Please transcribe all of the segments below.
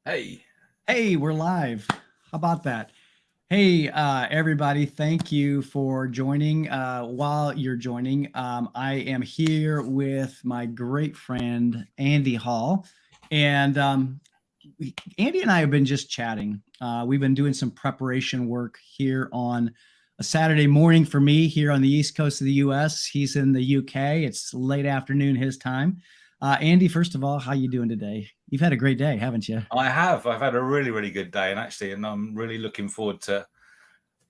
Hey. Hey, we're live. How about that? Hey, everybody, thank you for joining. While you're joining, I am here with my great friend, Andy Hall. And Andy and I have been just chatting. We've been doing some preparation work here on a Saturday morning for me here on the East Coast of the US. He's in the UK. It's late afternoon his time. Andy, first of all, how you doing today? You've had a great day, haven't you? I have. I've had a really, really good day, and I'm really looking forward to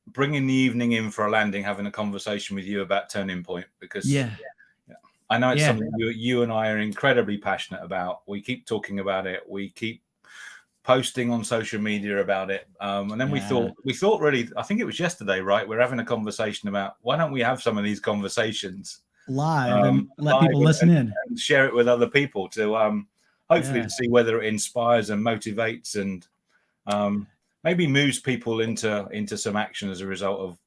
bringing the evening in for a landing, having a conversation with you about Turning Point, because Yeah, yeah, I know it's yeah, something you and I are incredibly passionate about. We keep talking about it. We keep posting on social media about it, and then we yeah. thought really. I think it was yesterday, right? We're having a conversation about why don't we have some of these conversations Live and let live people listen in. and share it with other people to hopefully Yeah. to see whether it inspires and motivates and maybe moves people into some action as a result of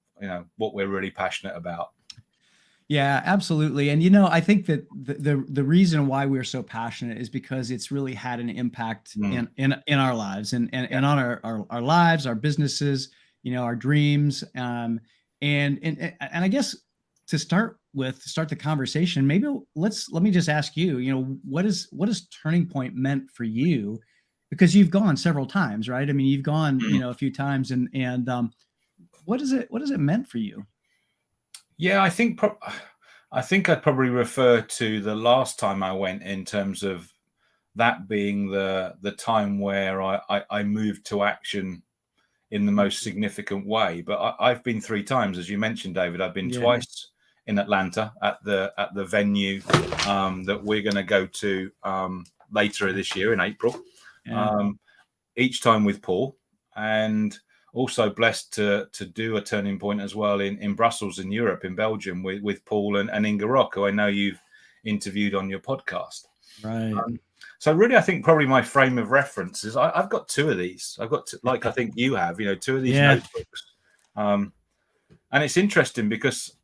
what we're really passionate about. Yeah, absolutely. And I think that the reason why we're so passionate is because it's really had an impact Mm, in our lives yeah. and on our lives, our businesses, our dreams. And I guess to start the conversation, maybe let me just ask you, what is Turning Point meant for you? Because you've gone several times, right? I mean, you've gone, Mm. a few times and what is it meant for you? Yeah, I think I'd probably refer to the last time I went in terms of that being the time where I moved to action in the most significant way. But I've been three times, as you mentioned, David. I've been Yeah. twice in Atlanta at the venue that we're going to go to later this year in April. Yeah. Um, each time with Paul, and also blessed to do a Turning Point as well in Brussels in Europe, in Belgium, with Paul and Inga Rock, who I know you've interviewed on your podcast. Right. So really, I think probably my frame of reference is I've got two of these. I've got like I think you have, two of these Yeah. notebooks, um, and it's interesting because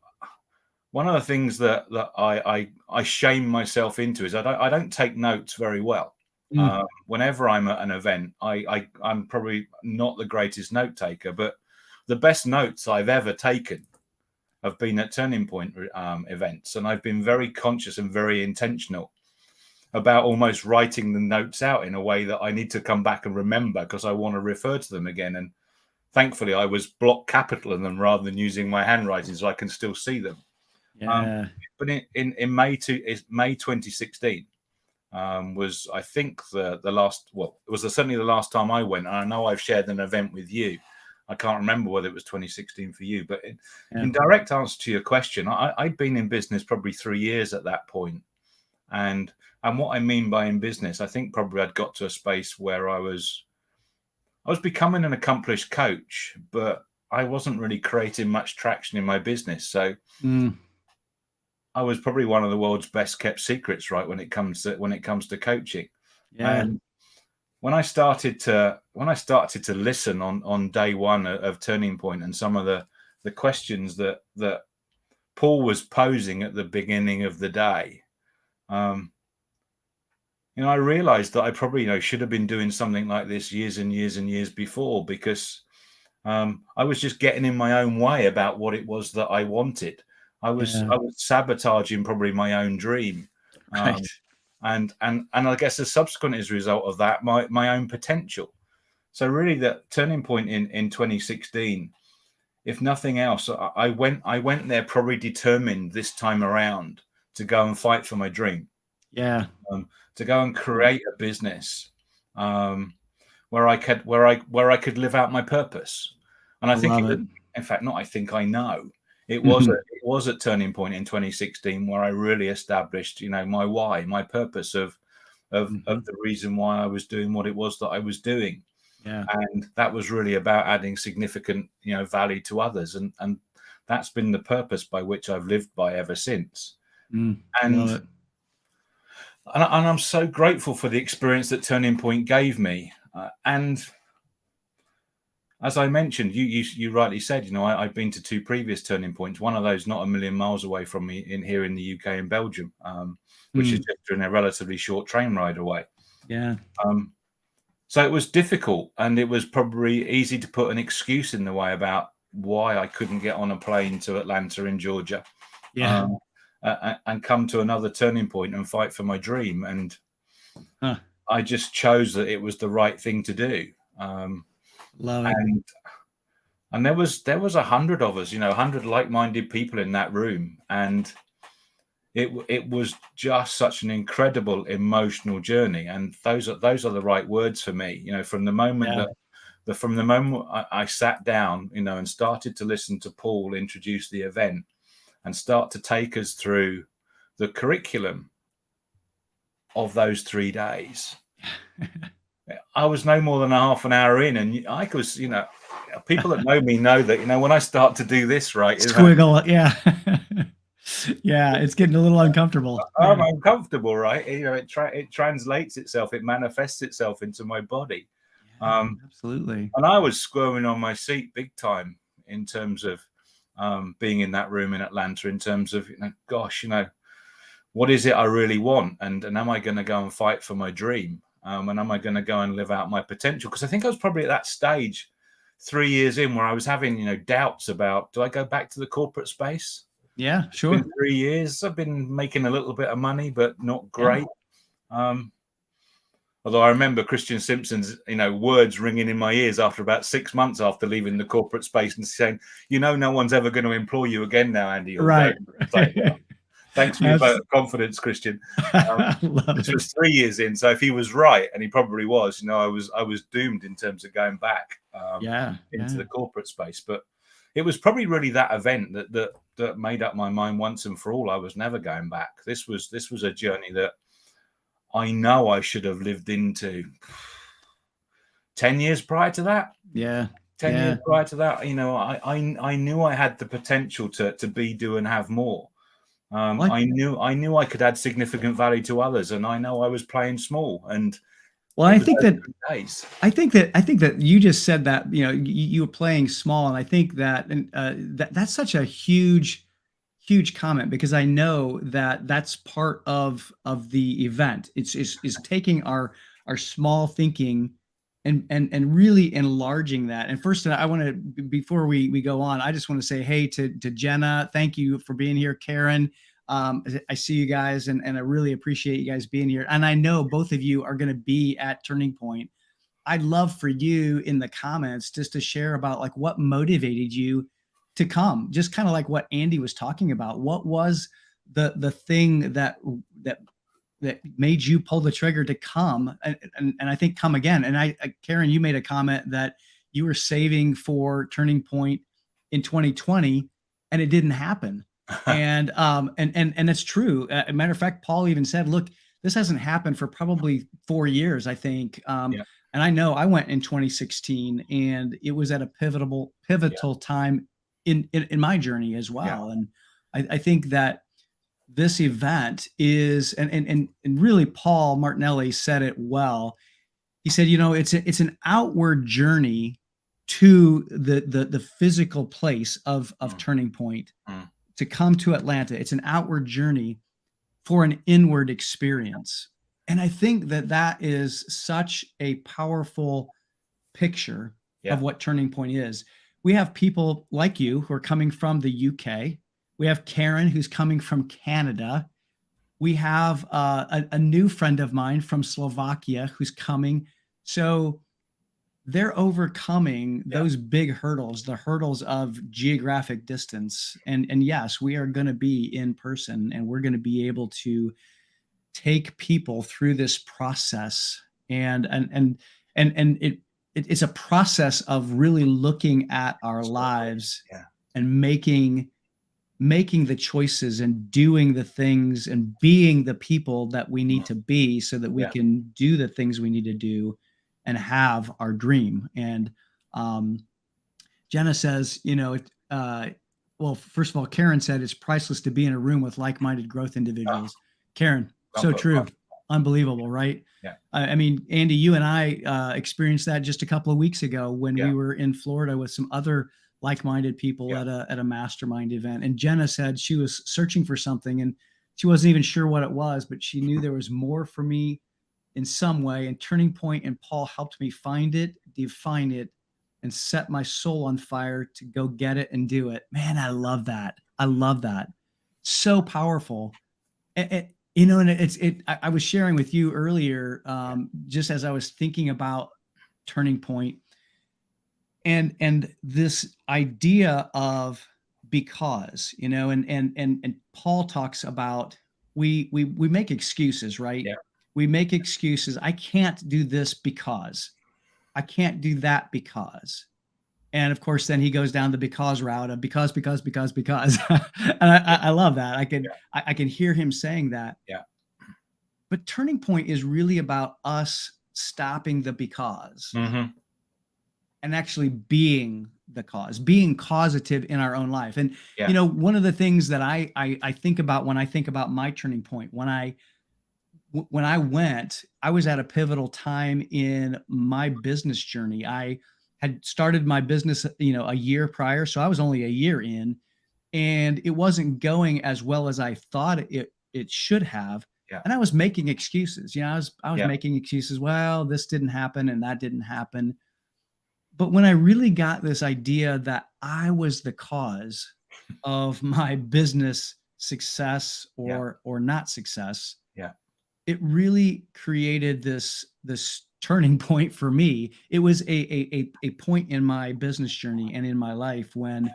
one of the things that I shame myself into is I don't take notes very well. Mm. Whenever I'm at an event, I'm probably not the greatest note taker, but the best notes I've ever taken have been at Turning Point events, and I've been very conscious and very intentional about almost writing the notes out in a way that I need to come back and remember because I want to refer to them again. And thankfully, I was block capital in them rather than using my handwriting, so I can still see them. Um, Yeah. but in May 2016 was I think the last, well, it was certainly the last time I went. And I know I've shared an event with you. I can't remember whether it was 2016 for you, but Yeah. in direct answer to your question, I'd been in business probably 3 years at that point. And what I mean by in business, I think probably I'd got to a space where I was becoming an accomplished coach, but I wasn't really creating much traction in my business. So Mm. I was probably one of the world's best kept secrets, right, when it comes to coaching. Yeah. And when I started to listen on day one of Turning Point and some of the questions that Paul was posing at the beginning of the day, um, I realized that I probably should have been doing something like this years and years and years before, because I was just getting in my own way about what it was that I wanted. I was Yeah. I was sabotaging probably my own dream, Right. um, and I guess the subsequent as a result of that, my own potential. So really, that turning point in 2016, if nothing else, I went there probably determined this time around to go and fight for my dream, Yeah. to go and Love it. create a business um, where I could live out my purpose. And I I think love it was, it. in fact, not I think I know. It was a Mhm. it was a turning point in 2016 where I really established, my why, my purpose of Mhm. the reason why I was doing what it was that I was doing. Yeah. And that was really about adding significant, value to others. And that's been the purpose by which I've lived by ever since. Mm. And Love it. and I'm so grateful for the experience that Turning Point gave me. And as I mentioned, you rightly said, I've been to two previous Turning Points. One of those not a million miles away from me here in the UK in Belgium, which is Mm. just in a relatively short train ride away. Yeah. Um, So it was difficult, and it was probably easy to put an excuse in the way about why I couldn't get on a plane to Atlanta in Georgia, Yeah. um, and come to another turning point and fight for my dream. And Huh. I just chose that it was the right thing to do. Um, Love it. and there was 100 of us, 100 like-minded people in that room, and it was just such an incredible emotional journey. And those are the right words for me. From the moment Yeah. from the moment I sat down, and started to listen to Paul introduce the event and start to take us through the curriculum of those 3 days. I was no more than a half an hour in, and I was, people that know me know that, when I start to do this, right, Squiggle. Yeah. Yeah. It's getting a little uncomfortable. I'm Yeah. uncomfortable, right? It translates itself, it manifests itself into my body. Yeah. Um, Absolutely. and I was squirming on my seat big time in terms of being in that room in Atlanta, in terms of, gosh, what is it I really want? And am I going to go and fight for my dream? And am I going to go and live out my potential? Because I think I was probably at that stage 3 years in where I was having, doubts about, do I go back to the corporate space? Yeah. It's been Sure. 3 years. I've been making a little bit of money, but not Yeah. great. Although I remember Christian Simpson's, words ringing in my ears after about 6 months after leaving the corporate space and saying, no one's ever going to employ you again now, Andy. You'll go. Right. It's like, yeah, thanks for your vote That's, of confidence, Christian. I love This it. was 3 years in, so if he was right, and he probably was, I was doomed in terms of going back Yeah. into Yeah. the corporate space. But it was probably really that event that made up my mind once and for all. I was never going back. This was a journey that I know I should have lived into 10 years prior to that. Yeah. 10 years Yeah. prior to that, I knew I had the potential to be, do, and have more. Well, I knew I could add significant value to others, and I know I was playing small. And well, it I was think those that 3 days. I think that you just said that, you were playing small, and I think that, and that's such a huge comment, because I know that that's part of the event. Is taking our small thinking and really enlarging that. And first, I want to, before we go on, I just want to say hey to Jenna. Thank you for being here, Karen. I see you guys, and I really appreciate you guys being here. And I know both of you are going to be at Turning Point. I'd love for you in the comments just to share about like what motivated you to come, just kind of like what Andy was talking about. What was the thing that that made you pull the trigger to come, and I think come again. And Karen, you made a comment that you were saving for Turning Point in 2020, and it didn't happen. And it's true. A matter of fact, Paul even said, "Look, this hasn't happened for probably 4 years, I think." Yeah, And I know I went in 2016, and it was at a yeah, pivotal time in my journey as yeah, well. And I think that this event is, and really Paul Martinelli said it well. He said, it's an outward journey to the physical place of mm, Turning Point mm, to come to Atlanta. It's an outward journey for an inward experience. And I think that that is such a powerful picture yeah, of what Turning Point is. We have people like you who are coming from the UK. We have Karen who's coming from Canada. We have a new friend of mine from Slovakia who's coming. So they're overcoming yeah, those big hurdles, the hurdles of geographic distance. And yes, we are going to be in person, and we're going to be able to take people through this process. And it's a process of really looking at our absolutely. lives Yeah, and making the choices and doing the things and being the people that we mm, need to be, so that we yeah, can do the things we need to do and have our dream. And um, Jenna says, well, first of all, Karen said it's priceless to be in a room with like-minded growth oh, individuals. Karen, can't so put a true. price. Unbelievable, right? Yeah, I mean, Andy, you and I experienced that just a couple of weeks ago when yeah, we were in Florida with some other like-minded people yeah, at a mastermind event. And Jenna said she was searching for something, and she wasn't even sure what it was, but she knew there was more for me in some way. And Turning Point and Paul helped me find it, define it, and set my soul on fire to go get it and do it. Man, I love that. I love that. So powerful. And I was sharing with you earlier, just as I was thinking about Turning Point, and this idea of because, and Paul talks about we make excuses, right? Yeah. We make excuses. I can't do this because I can't do that because. And of course, then he goes down the because route of because. And I love that. I can hear him saying that. Yeah. But Turning Point is really about us stopping the because Mm-hmm. and actually being the cause, being causative in our own life. And Yeah. one of the things that I think about when I think about my turning point, when I went, I was at a pivotal time in my business journey. I had started my business, a year prior, so I was only a year in, and it wasn't going as well as I thought it should have. Yeah. And I was making excuses. I was Yeah. making excuses. Well, this didn't happen and that didn't happen. But when I really got this idea that I was the cause of my business success or not success, Yeah. it really created this turning point for me. It was a point in my business journey and in my life when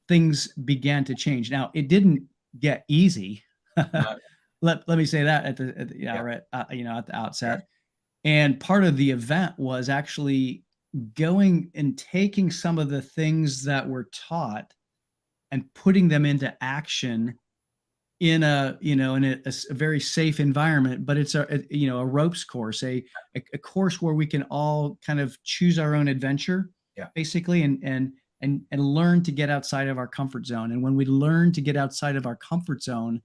things began to change. Now, it didn't get easy. No. Let me say that at the outset. And part of the event was actually going and taking some of the things that were taught and putting them into action in a very safe environment. But it's a ropes course, a course where we can all kind of choose our own adventure, basically, and learn to get outside of our comfort zone. And when we learn to get outside of our comfort zone,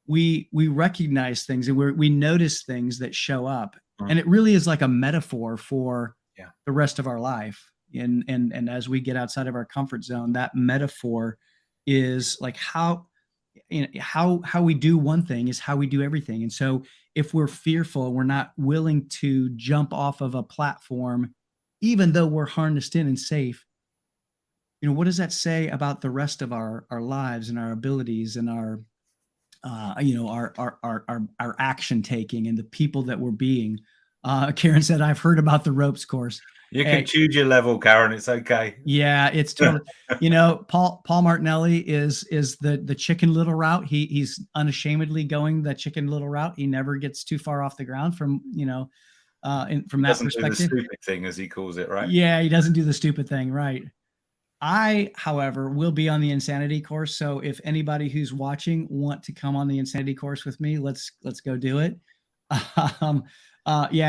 we recognize things and we notice things that show up. And it really is like a metaphor for the rest of our life. And as we get outside of our comfort zone, that metaphor is like how we do one thing is how we do everything. And so if we're fearful, we're not willing to jump off of a platform, even though we're harnessed in and safe, what does that say about the rest of our lives and our abilities and our action taking and the people that we're being? Karen said, I've heard about the ropes course. You can choose your level, Karen. It's okay. Yeah, it's totally, Paul Martinelli is the Chicken Little route. He's unashamedly going the Chicken Little route. He never gets too far off the ground from that perspective. Do the stupid thing, as he calls it, right? Yeah, he doesn't do the stupid thing, right? I, however, will be on the Insanity course. So if anybody who's watching want to come on the Insanity course with me, let's go do it.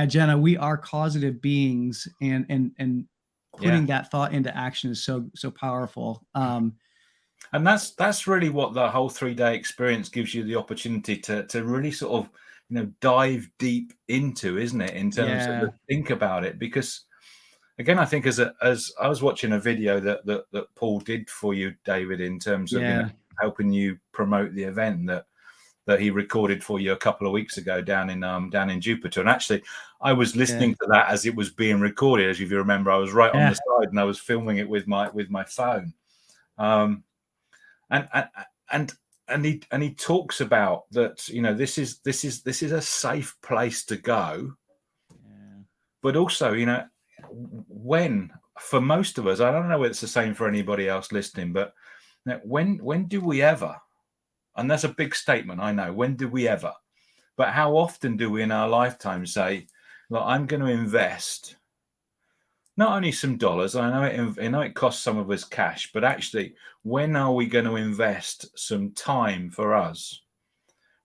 Jenna, we are causative beings, and putting that thought into action is so powerful. And that's really what the whole 3-day experience gives you the opportunity to really sort of dive deep into, isn't it? In terms of think about it, because again, I think as I was watching a video that Paul did for you, David, in terms of helping you promote the event that he recorded for you a couple of weeks ago down in Jupiter. And actually, I was listening to that as it was being recorded. As if you remember, I was right on the side and I was filming it with my phone. And he talks about that. This is a safe place to go, but also when, for most of us, I don't know whether it's the same for anybody else listening, but when do we ever? And that's a big statement, I know. When do we ever? But how often do we in our lifetime say, "Look, I'm going to invest not only some dollars, I know it costs some of us cash, but actually, when are we going to invest some time for us?"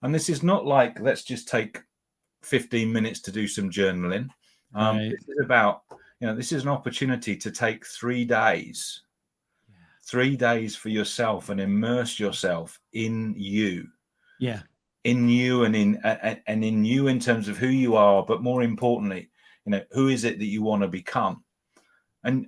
And this is not like, let's just take 15 minutes to do some journaling. This is about, this is an opportunity to take 3 days. 3 days for yourself and immerse yourself in you. In you and in you in terms of who you are, but more importantly, who is it that you want to become? And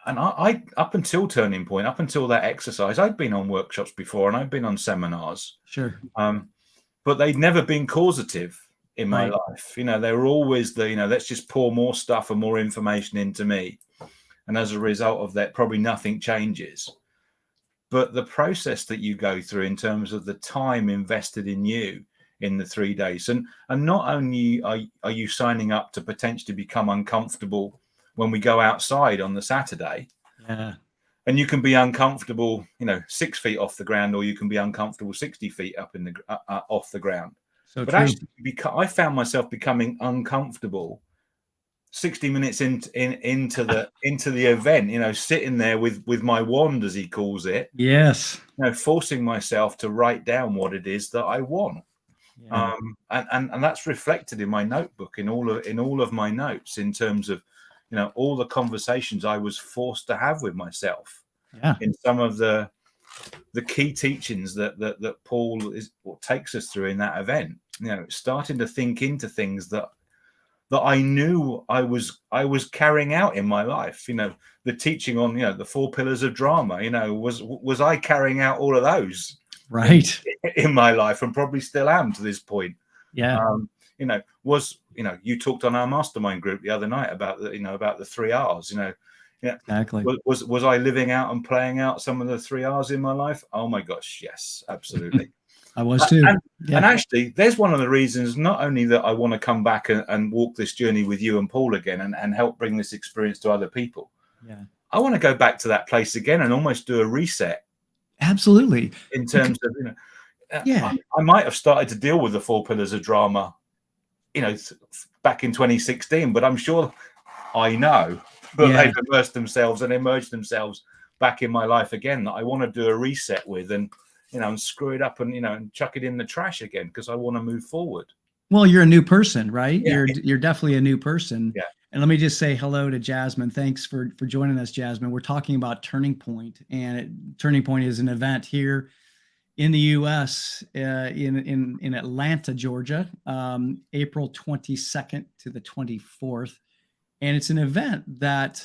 I up until Turning Point, up until that exercise, I'd been on workshops before and I'd been on seminars. Sure. But they'd never been causative. in my Right. life. They were always let's just pour more stuff and more information into me. And as a result of that, probably nothing changes. But the process that you go through in terms of the time invested in you in the 3 days, and not only are you signing up to potentially become uncomfortable when we go outside on the Saturday, Yeah. and you can be uncomfortable 6 feet off the ground, or you can be uncomfortable 60 feet up in the off the ground. So But true. actually, I found myself becoming uncomfortable 60 minutes into the event, sitting there with my wand, as he calls it, Yes. forcing myself to write down what it is that I want. Yeah. And that's reflected in my notebook, in all of my notes, in terms of all the conversations I was forced to have with myself, Yeah. in some of the key teachings that Paul takes us through in that event. Starting to think into things that I knew I was carrying out in my life. The teaching on the 4 pillars of drama. Was I carrying out all of those in Right. in my life, and probably still am to this point. Yeah. You talked on our mastermind group the other night about the 3 R's. Exactly. Was I living out and playing out some of the 3 R's in my life? Oh my gosh, yes, absolutely. I was too. And actually, there's one of the reasons, not only that I want to come back and walk this journey with you and Paul again, and help bring this experience to other people. Yeah. I want to go back to that place again and almost do a reset Absolutely. in terms of, Yeah. I might have started to deal with the 4 pillars of drama, back in 2016, but I'm sure I know that Yeah. they've immersed themselves and emerged themselves back in my life again, that I want to do a reset with, and screw it up and and chuck it in the trash again, because I want to move forward. Well, you're a new person, right? Yeah. You're definitely a new person. Yeah. And let me just say hello to Jasmine. Thanks for joining us, Jasmine. We're talking about Turning Point, and Turning Point is an event here in the U.S. In Atlanta, Georgia, April 22nd to the 24th, and it's an event that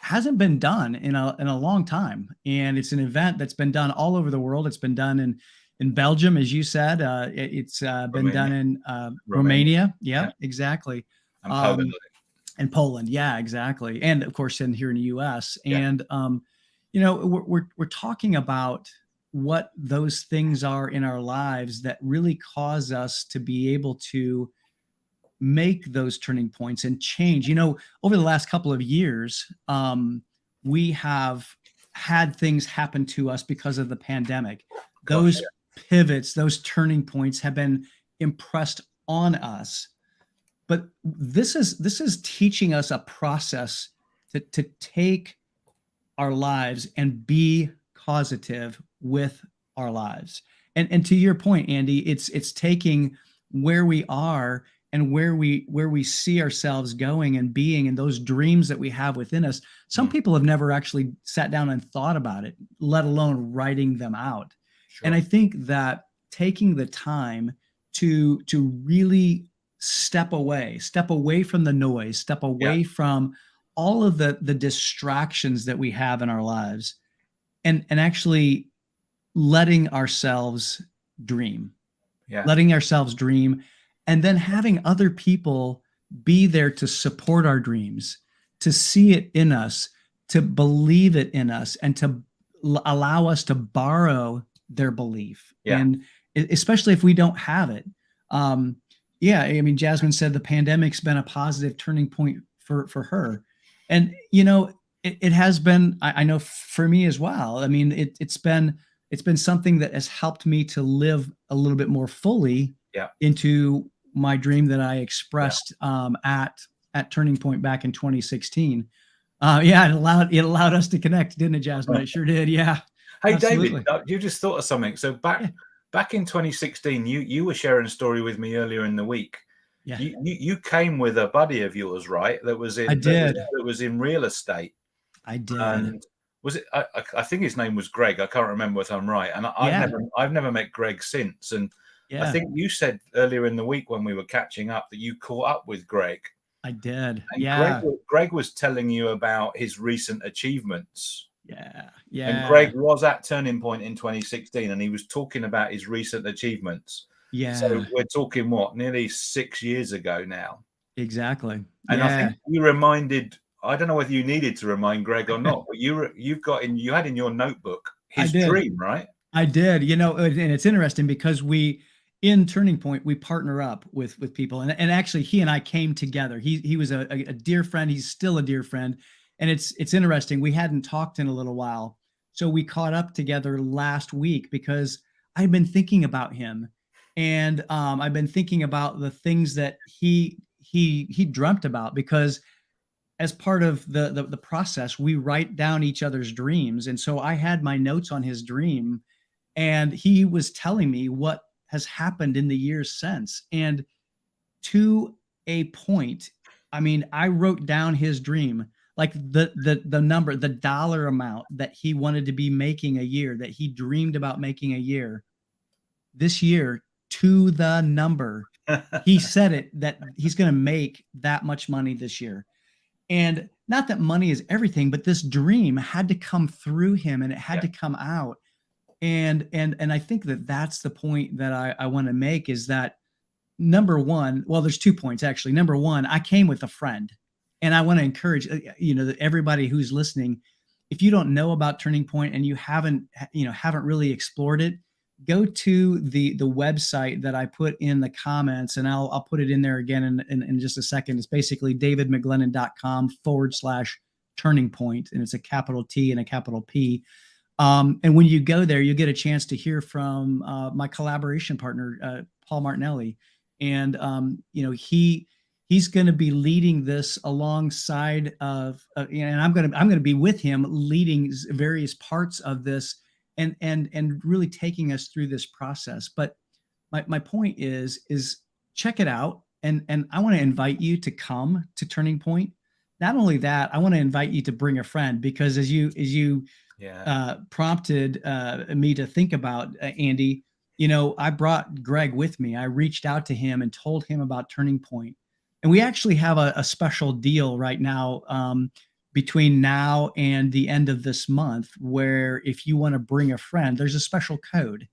hasn't been done in a long time, and it's an event that's been done all over the world. It's been done in Belgium, as you said. It's been done in Romania. Yeah, exactly. And Poland. And Poland, yeah, exactly, and of course, here in the U.S. Yeah. And we're talking about what those things are in our lives that really cause us to be able to make those turning points and change. Over the last couple of years, we have had things happen to us because of the pandemic. Those pivots, those turning points have been impressed on us. But this is teaching us a process to take our lives and be causative with our lives. And to your point, Andy, it's taking where we are and where we see ourselves going and being, and those dreams that we have within us. Some people have never actually sat down and thought about it, let alone writing them out. Sure. And I think that taking the time to really step away from the noise, step away from all of the distractions that we have in our lives, and actually letting ourselves dream. Letting ourselves dream, and then having other people be there to support our dreams, to see it in us, to believe it in us, and to allow us to borrow their belief. And especially if we don't have it. I mean, Jasmine said the pandemic's been a positive turning point for her. And, it has been, I know, for me as well. I mean, it's been something that has helped me to live a little bit more fully into my dream that I expressed at Turning Point back in 2016. It allowed us to connect, didn't it, Jasmine? It sure did. Yeah. Hey, absolutely. David, you just thought of something. So back in 2016, you were sharing a story with me earlier in the week. Yeah. You came with a buddy of yours, right? That was in that was in real estate. I did. And was it? I think his name was Greg. I can't remember if I'm right. And I've never met Greg since. And I think you said earlier in the week when we were catching up that you caught up with Greg. I did. And Greg was telling you about his recent achievements. Yeah. And Greg was at Turning Point in 2016, and he was talking about his recent achievements. So Yeah, we're talking what, nearly 6 years ago now. exactly. And I Yeah. think you reminded, I don't know whether you needed to remind Greg or not, but you had in your notebook I his did. dream, right? I did, and it's interesting because in Turning Point, we partner up with people, and actually, he and I came together. He was a dear friend. He's still a dear friend, and it's interesting. We hadn't talked in a little while, so we caught up together last week because I've been thinking about him, and I've been thinking about the things that he dreamt about because as part of the process, we write down each other's dreams, and so I had my notes on his dream and he was telling me what has happened in the years since. And to a point, I mean, I wrote down his dream, like the number, the dollar amount that he wanted to be making a year, that he dreamed about making a year. This year, to the number, he said it that he's going to make that much money this year. And not that money is everything, but this dream had to come through him and it had Yeah. to come out. And I think that that's the point that I want to make is that number one, well, there's 2 points actually. Number one, I came with a friend, and I want to encourage everybody who's listening. If you don't know about Turning Point and you haven't really explored it, go to the website that I put in the comments, and I'll put it in there again in just a second. It's basically davidmcglennon.com/turning point, and it's a capital T and a capital P. And when you go there, you get a chance to hear from my collaboration partner, Paul Martinelli, and he's going to be leading this alongside of, and I'm going to be with him leading various parts of this, and really taking us through this process. But my point is check it out, and I want to invite you to come to Turning Point. Not only that, I want to invite you to bring a friend because as you prompted me to think about, Andy, I brought Greg with me. I reached out to him and told him about Turning Point. And we actually have a special deal right now between now and the end of this month, where if you want to bring a friend, there's a special code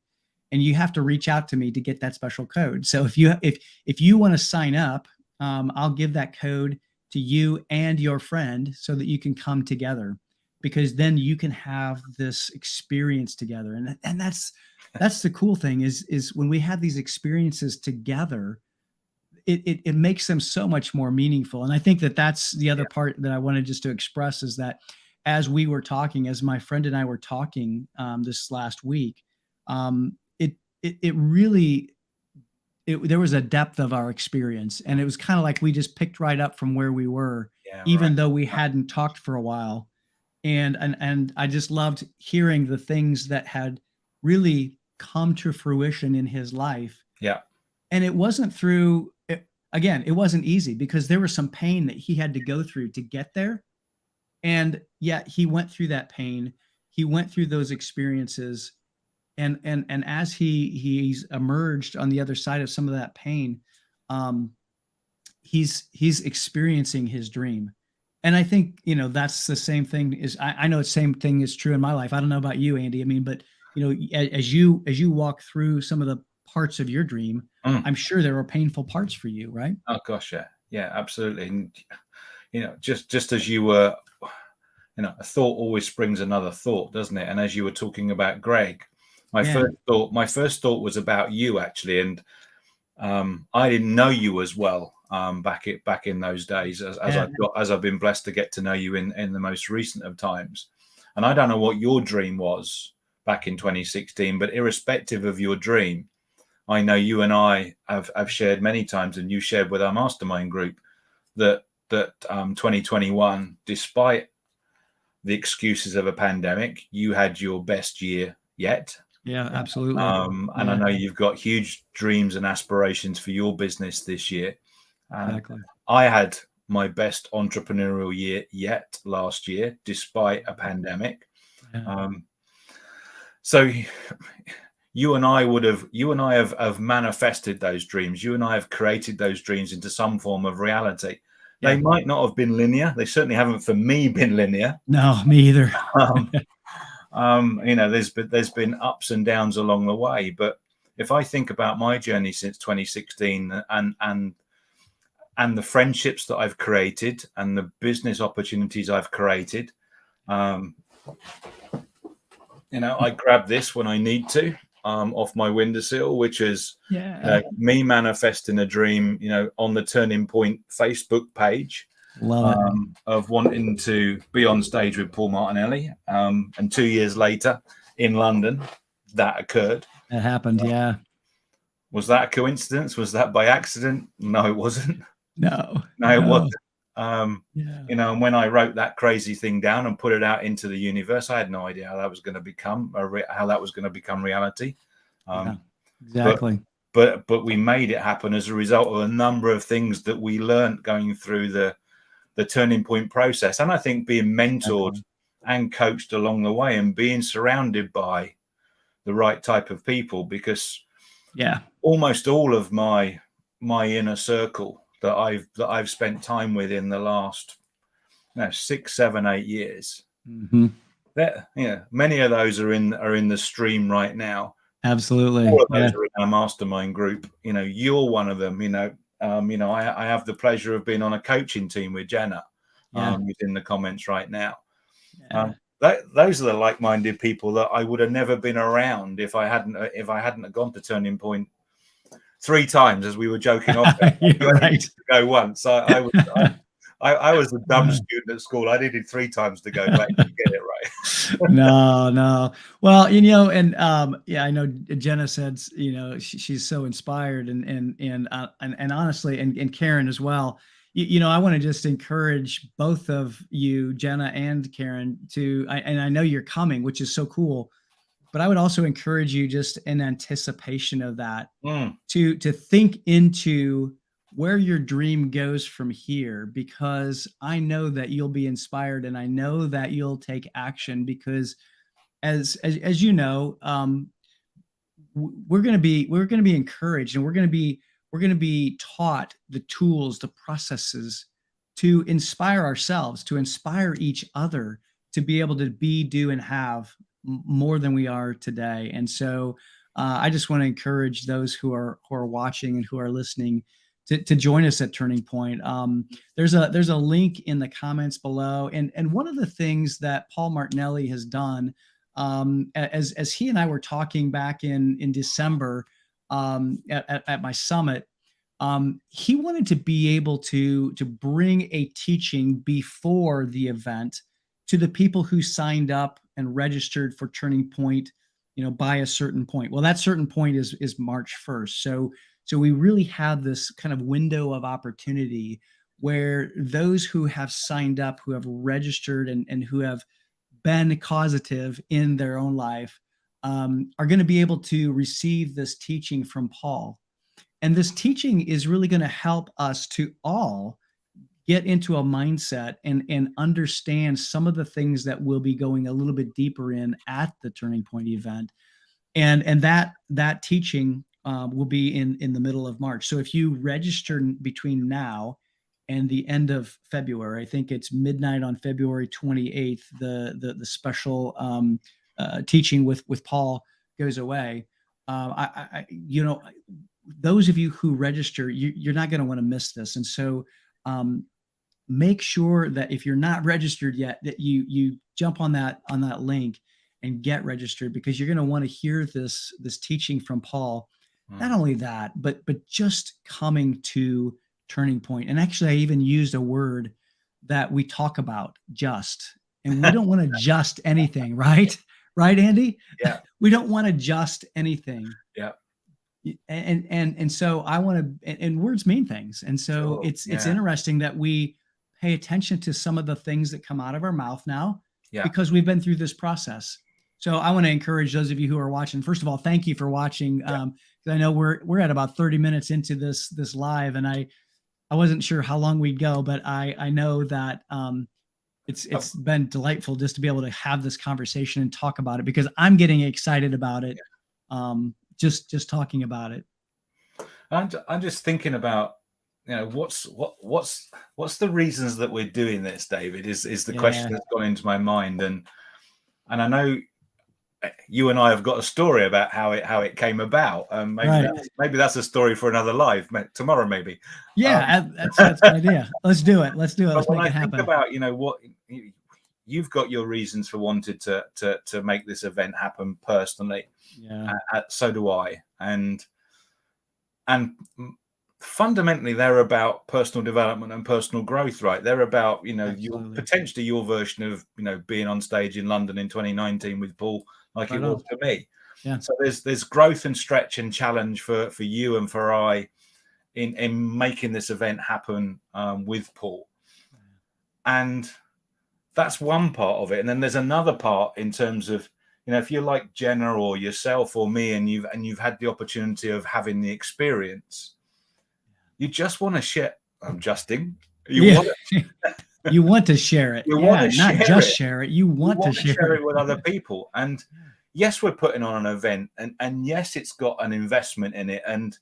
and you have to reach out to me to get that special code. So if you want to sign up, I'll give that code to you and your friend so that you can come together, because then you can have this experience together. And that's the cool thing is when we have these experiences together, it makes them so much more meaningful. And I think that that's the other part that I wanted just to express is that as we were talking, as my friend and I were talking this last week, it really, there was a depth of our experience, and it was kind of like we just picked right up from where we were, even though we hadn't talked for a while. And I just loved hearing the things that had really come to fruition in his life. Yeah. And it wasn't through, again, it wasn't easy because there was some pain that he had to go through to get there. And yet he went through that pain. He went through those experiences. And as he's emerged on the other side of some of that pain, he's experiencing his dream. And I think, that's the same thing is, I know the same thing is true in my life. I don't know about you, Andy. I mean, but as you walk through some of the parts of your dream, I'm sure there were painful parts for you, right? Oh gosh, yeah. Yeah, absolutely. And just as you were, a thought always springs another thought, doesn't it? And as you were talking about Greg, my first thought was about you actually, and I didn't know you as well back in those days as I've been blessed to get to know you in the most recent of times. And I don't know what your dream was back in 2016, but irrespective of your dream, I know you and I have shared many times, and you shared with our mastermind group that 2021, despite the excuses of a pandemic, you had your best year yet. Yeah, absolutely. And I know you've got huge dreams and aspirations for your business this year. Exactly. I had my best entrepreneurial year yet last year, despite a pandemic. Yeah. So you and I have manifested those dreams. You and I have created those dreams into some form of reality. They might not have been linear. They certainly haven't for me been linear. No, me either. There's been ups and downs along the way, but if I think about my journey since 2016 and the friendships that I've created and the business opportunities I've created, I grab this when I need to off my windowsill, which is me manifesting a dream, on the Turning Point Facebook page. Love it. Of wanting to be on stage with Paul Martinelli. And 2 years later in London, that occurred. That happened. Yeah. Was that a coincidence? Was that by accident? No, it wasn't. No, it wasn't. Yeah. And when I wrote that crazy thing down and put it out into the universe, I had no idea how that was going to become reality. Exactly. But we made it happen as a result of a number of things that we learned going through the Turning Point process. And I think being mentored and coached along the way and being surrounded by the right type of people, because almost all of my inner circle that I've spent time with in the last 6, 7, 8 years, many of those are in the stream right now. Absolutely. All of those are in our mastermind group. You're one of them. I have the pleasure of being on a coaching team with Jenna, who's in the comments right now. Those are the like-minded people that I would have never been around if I hadn't gone to Turning Point 3 times, as we were joking off. Right. To go once. I was a dumb student at school. I needed 3 times to go back and get it right. No. Well, and I know Jenna said, she's so inspired, and honestly, and Karen as well. I want to just encourage both of you, Jenna and Karen, and I know you're coming, which is so cool. But I would also encourage you, just in anticipation of that, to think into where your dream goes from here, because I know that you'll be inspired, and I know that you'll take action, because as you know, we're going to be encouraged, and we're going to be taught the tools, the processes to inspire ourselves, to inspire each other, to be able to be, do, and have more than we are today. And so I just want to encourage those who are watching and who are listening to join us at Turning Point. There's a link in the comments below. And one of the things that Paul Martinelli has done, as he and I were talking back in December at my summit, he wanted to be able to bring a teaching before the event to the people who signed up and registered for Turning Point, by a certain point. Well, that certain point is March 1st. So we really have this kind of window of opportunity where those who have signed up, who have registered, and who have been causative in their own life, are going to be able to receive this teaching from Paul. And this teaching is really going to help us to all get into a mindset and understand some of the things that we'll be going a little bit deeper in at the Turning Point event. And that teaching will be in the middle of March. So if you register between now and the end of February, I think it's midnight on February 28th, the special teaching with Paul goes away. Those of you who register, you're not going to want to miss this. And so make sure that if you're not registered yet, that you jump on that link and get registered, because you're going to want to hear this teaching from Paul. Not only that, but just coming to Turning Point. And actually, I even used a word that we talk about, just. And we don't want to just anything, right? Right, Andy? Yeah. We don't want to just anything. Yeah. And so I want to, and words mean things. And so it's interesting that we pay attention to some of the things that come out of our mouth now, because we've been through this process. So I want to encourage those of you who are watching. First of all, thank you for watching. Because I know we're at about 30 minutes into this live, and I wasn't sure how long we'd go, but I know that it's been delightful just to be able to have this conversation and talk about it, because I'm getting excited about it. Just talking about it. I'm just thinking about, what's the reasons that we're doing this, David, is the question that's gone into my mind. And I know you and I have got a story about how it came about. Right. Maybe that's a story for another live tomorrow, maybe. Yeah, that's a good idea. Let's do it. Let's do it. But Let's when make I it think happen. about, what you've got your reasons for wanting to make this event happen personally, Yeah, so do I, and fundamentally they're about personal development and personal growth, right? They're about your absolutely. potentially your version of being on stage in London in 2019 with Paul, like it Right was on. for me. Yeah. So there's growth and stretch and challenge for you and for I in making this event happen with Paul, and that's one part of it. And then there's another part in terms of if you're like Jenna or yourself or me, and you've had the opportunity of having the experience, you just want to share. I'm justing. You Yeah. want You want to share it. you want Yeah, to not share just it. share it. You You want to want to share share it. it with other people. And Yeah. yes, we're putting on an event, and yes, it's got an investment in it, and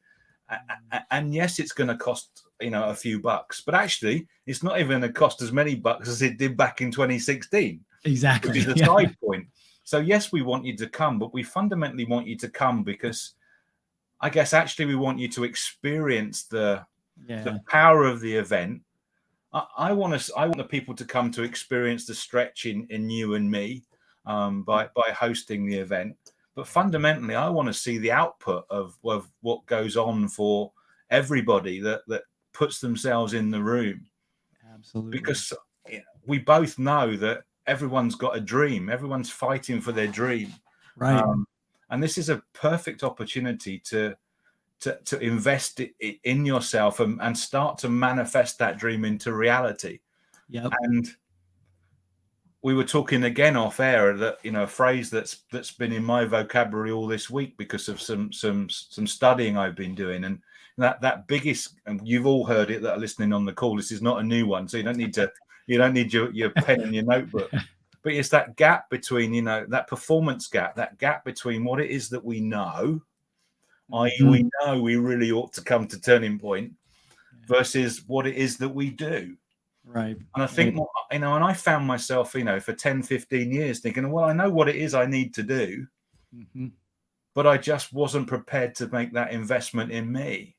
yes, it's going to cost a few bucks, but actually, it's not even going to cost as many bucks as it did back in 2016, which Exactly. is a Yeah. side point. So yes, we want you to come, but we fundamentally want you to come because I guess actually we want you to experience the Yeah. power of the event. I want the people to come to experience the stretch in you and me by hosting the event. But fundamentally, I want to see the output of what goes on for everybody that puts themselves in the room, Absolutely. because we both know that everyone's got a dream. Everyone's fighting for their dream, Right. and this is a perfect opportunity to invest in yourself and start to manifest that dream into reality. Yep. And we were talking again off air that a phrase that's been in my vocabulary all this week because of some studying I've been doing, and that biggest, and you've all heard it that are listening on the call. This is not a new one, so you don't need your pen and your notebook. But it's that gap between that performance gap, that gap between what it is that we know, i.e., Mhm. we know we really ought to come to turning point, versus what it is that we do. Right. And I think, and I found myself, for 10, 15 years thinking, well, I know what it is I need to do, Mm-hmm. but I just wasn't prepared to make that investment in me.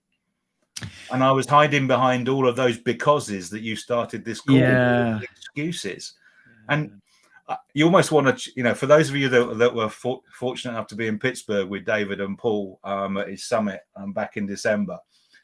And I was hiding behind all of those becauses that you started this call with, excuses. And you almost want to, for those of you that were fortunate enough to be in Pittsburgh with David and Paul at his summit back in December,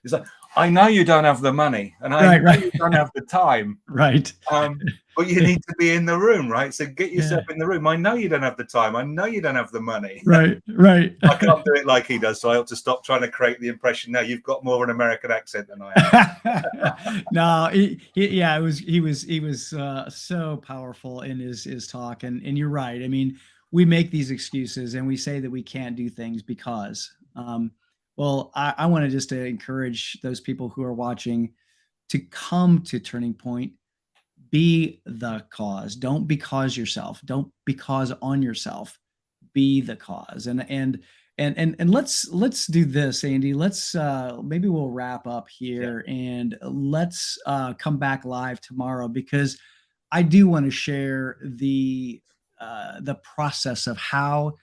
it's like, I know you don't have the money, and I know you don't have the time, Right. but you need to be in the room, right? So get yourself Yeah. in the room. I know you don't have the time. I know you don't have the money. Right. Right. I can't do it like he does, so I ought to stop trying to create the impression. Now you've got more of an American accent than I have. No, yeah, he was so powerful in his talk, and you're right. I mean, we make these excuses and we say that we can't do things because. Well, I wanted just to encourage those people who are watching to come to Turning Point. Be the cause. Don't because yourself. Don't because on yourself. Be the cause. And let's do this, Andy. Let's maybe we'll wrap up here and let's come back live tomorrow, because I do want to share the process of how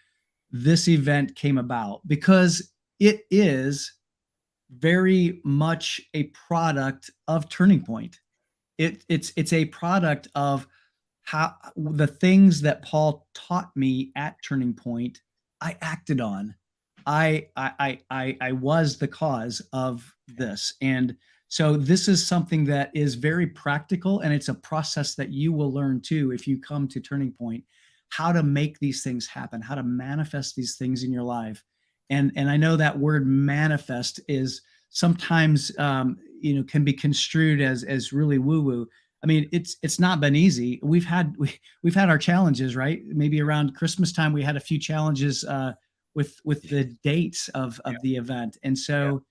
this event came about, because it is very much a product of Turning Point. It's a product of how the things that Paul taught me at Turning Point, I acted on. I was the cause of this. And so this is something that is very practical, and it's a process that you will learn too if you come to Turning Point, how to make these things happen, how to manifest these things in your life. And I know that word manifest is sometimes can be construed as really woo woo. I mean, it's not been easy. We've had our challenges, right? Maybe around Christmas time, we had a few challenges with the dates of the event, and so,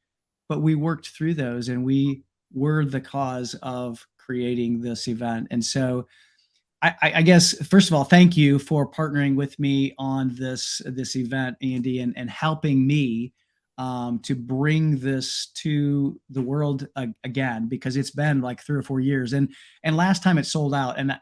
but we worked through those, and we were the cause of creating this event. And so, I guess first of all, thank you for partnering with me on this event, Andy, and helping me to bring this to the world again, because it's been like 3 or 4 years, and last time it sold out, and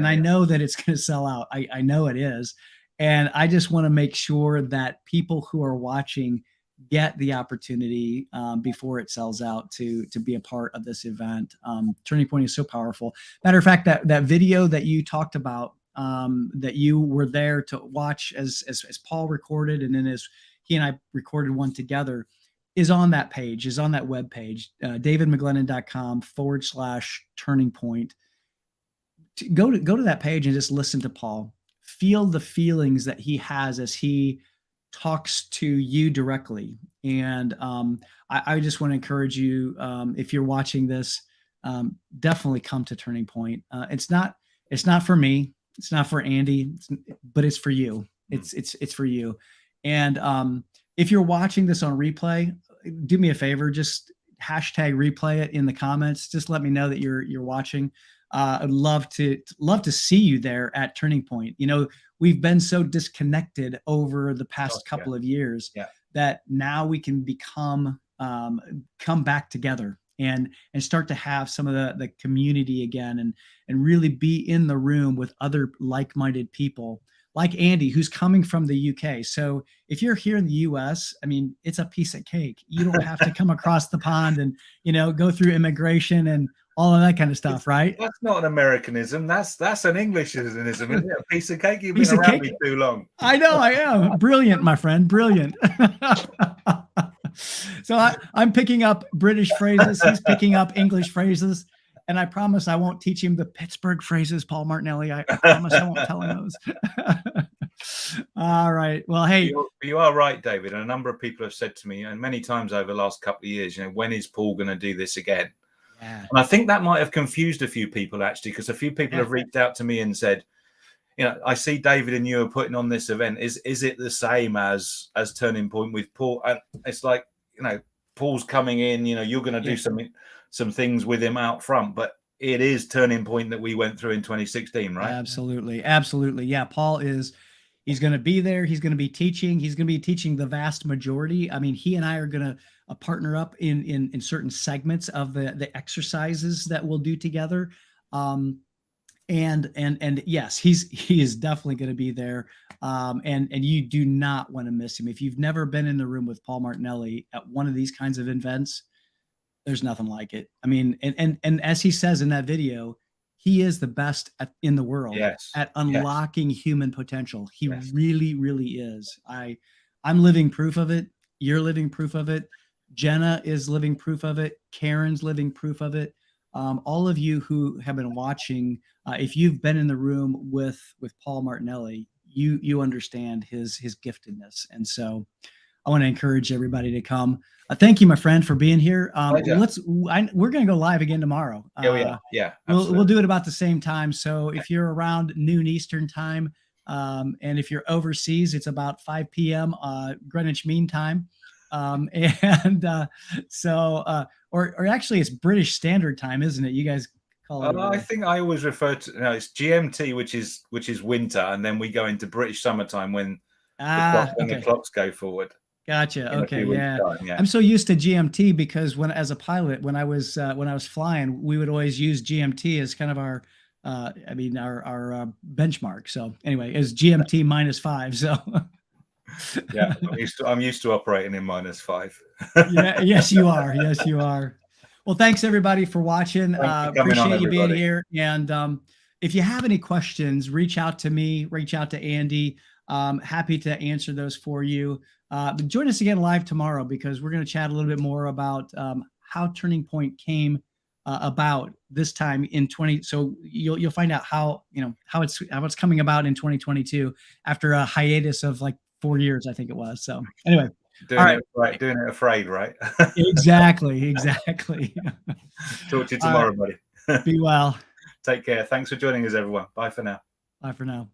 I know that it's going to sell out. I know it is, And I just want to make sure that people who are watching get the opportunity before it sells out to be a part of this event. Turning Point is so powerful. Matter of fact, that video that you talked about, that you were there to watch as Paul recorded, and then as he and I recorded one together, is on that page, is on that web page, davidmcglennon.com/turning point. Go to that page and just listen to Paul. Feel the feelings that he has as he talks to you directly. And I just want to encourage you, if you're watching this, definitely come to Turning Point. It's not for me, it's not for Andy, but it's for you. It's for you. And if you're watching this on replay, do me a favor, just hashtag replay it in the comments. Just let me know that you're watching. I'd love to see you there at Turning Point. You know, we've been so disconnected over the past couple of years that now we can come back together and start to have some of the community again, and really be in the room with other like-minded people like Andy, who's coming from the UK. So if you're here in the US, I mean, it's a piece of cake. You don't have to come across the pond and, you know, go through immigration and all of that kind of stuff, right? That's not an Americanism. That's an Englishism, isn't it? A piece of cake. You've been around me too long. I know, I am. Brilliant, my friend. Brilliant. So I'm picking up British phrases. He's picking up English phrases. And I promise I won't teach him the Pittsburgh phrases, Paul Martinelli. I promise I won't tell him those. All right. Well, hey. You are right, David. And a number of people have said to me, and many times over the last couple of years, you know, when is Paul going to do this again? Yeah. And I think that might have confused a few people, actually, because a few people have reached out to me and said, you know, I see David and you are putting on this event. Is it the same as Turning Point with Paul? And it's like, you know, Paul's coming in, you know, you're going to do some things with him out front, but it is Turning Point that we went through in 2016, right? Absolutely. Absolutely. Yeah. Paul he's going to be there. He's going to be teaching. He's going to be teaching the vast majority. I mean, he and I are going to partner up in certain segments of the exercises that we'll do together. And yes, he is definitely going to be there. And you do not want to miss him. If you've never been in the room with Paul Martinelli at one of these kinds of events, there's nothing like it. I mean, and as he says in that video, he is the best in the world at unlocking human potential. He really, really is. I'm living proof of it. You're living proof of it. Jenna is living proof of it. Karen's living proof of it. All of you who have been watching, if you've been in the room with Paul Martinelli, you understand his giftedness. And so I want to encourage everybody to come. Thank you, my friend, for being here. We're going to go live again tomorrow. We'll do it about the same time. So if you're around noon Eastern time, and if you're overseas, it's about 5 p.m. Greenwich Mean Time. Or actually it's British Standard Time, isn't it? You guys call it. I think I always refer to, it's GMT, which is winter, and then we go into British summertime when the clocks go forward. Gotcha. Okay. Yeah. I'm so used to GMT because as a pilot, when I was flying, we would always use GMT as kind of our benchmark. So anyway, it's GMT -5. So yeah, I'm used to operating in -5. Yeah. Yes, you are. Yes, you are. Well, thanks everybody for watching. Appreciate you being here. And if you have any questions, reach out to me, reach out to Andy. Happy to answer those for you. But join us again live tomorrow, because we're going to chat a little bit more about how Turning Point came about this time in 20. So you'll find out how it's coming about in 2022 after a hiatus of like 4 years, I think it was. So anyway, doing it afraid, right? Exactly. Talk to you tomorrow, buddy. Be well. Take care. Thanks for joining us, everyone. Bye for now. Bye for now.